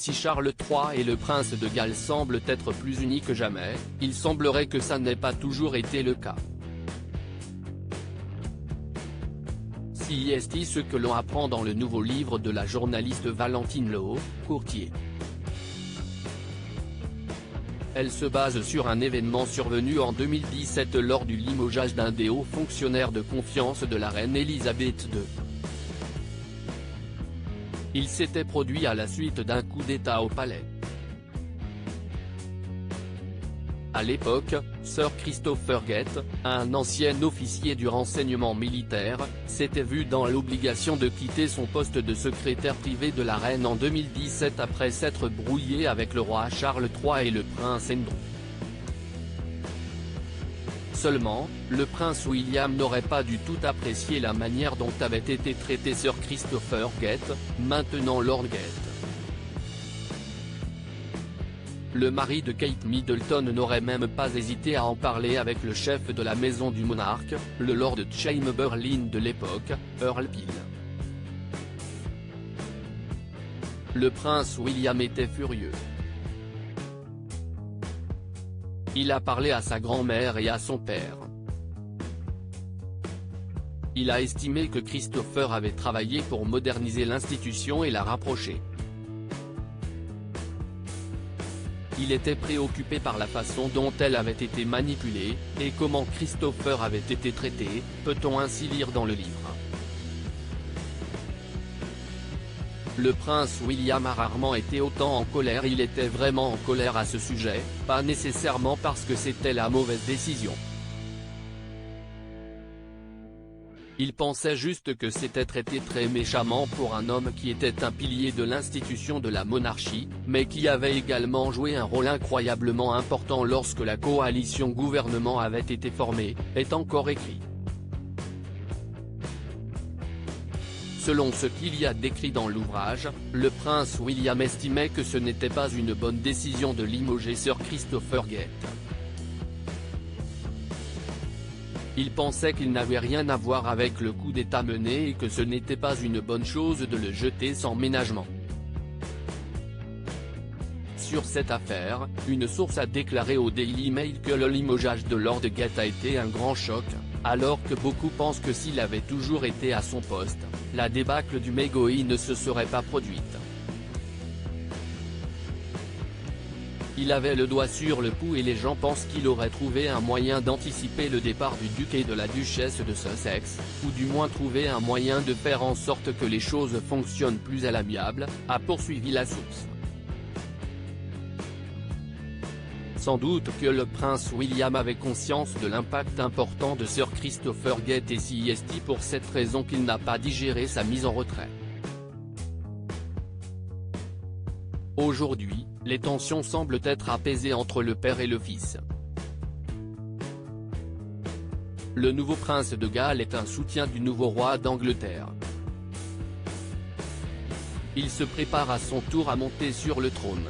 Si Charles III et le prince de Galles semblent être plus unis que jamais, il semblerait que ça n'ait pas toujours été le cas. C'est ce que l'on apprend dans le nouveau livre de la journaliste Valentine Loh, Courtier. Elle se base sur un événement survenu en 2017 lors du limogeage d'un des hauts fonctionnaires de confiance de la reine Elisabeth II. Il s'était produit à la suite d'un coup d'État au palais. À l'époque, Sir Christopher Gate, un ancien officier du renseignement militaire, s'était vu dans l'obligation de quitter son poste de secrétaire privé de la reine en 2017 après s'être brouillé avec le roi Charles III et le prince Andrew. Seulement, le prince William n'aurait pas du tout apprécié la manière dont avait été traité Sir Christopher Gate, maintenant Lord Gate. Le mari de Kate Middleton n'aurait même pas hésité à en parler avec le chef de la maison du monarque, le Lord Chamberlain de l'époque, Earl Peel. Le prince William était furieux. Il a parlé à sa grand-mère et à son père. Il a estimé que Christopher avait travaillé pour moderniser l'institution et la rapprocher. Il était préoccupé par la façon dont elle avait été manipulée, et comment Christopher avait été traité, peut-on ainsi lire dans le livre. Le prince William a rarement été autant en colère. Il était vraiment en colère à ce sujet, pas nécessairement parce que c'était la mauvaise décision. Il pensait juste que c'était traité très méchamment pour un homme qui était un pilier de l'institution de la monarchie, mais qui avait également joué un rôle incroyablement important lorsque la coalition gouvernement avait été formée, est encore écrit. Selon ce qu'il y a décrit dans l'ouvrage, le prince William estimait que ce n'était pas une bonne décision de limoger Sir Christopher Gate. Il pensait qu'il n'avait rien à voir avec le coup d'État mené et que ce n'était pas une bonne chose de le jeter sans ménagement. Sur cette affaire, une source a déclaré au Daily Mail que le limogeage de Lord Gate a été un grand choc, alors que beaucoup pensent que s'il avait toujours été à son poste, la débâcle du Mégoï ne se serait pas produite. Il avait le doigt sur le pouls et les gens pensent qu'il aurait trouvé un moyen d'anticiper le départ du duc et de la duchesse de Sussex, ou du moins trouvé un moyen de faire en sorte que les choses fonctionnent plus à l'amiable, a poursuivi la source. Sans doute que le prince William avait conscience de l'impact important de Sir Christopher Gate et c'est pour cette raison qu'il n'a pas digéré sa mise en retrait. Aujourd'hui, les tensions semblent être apaisées entre le père et le fils. Le nouveau prince de Galles est un soutien du nouveau roi d'Angleterre. Il se prépare à son tour à monter sur le trône.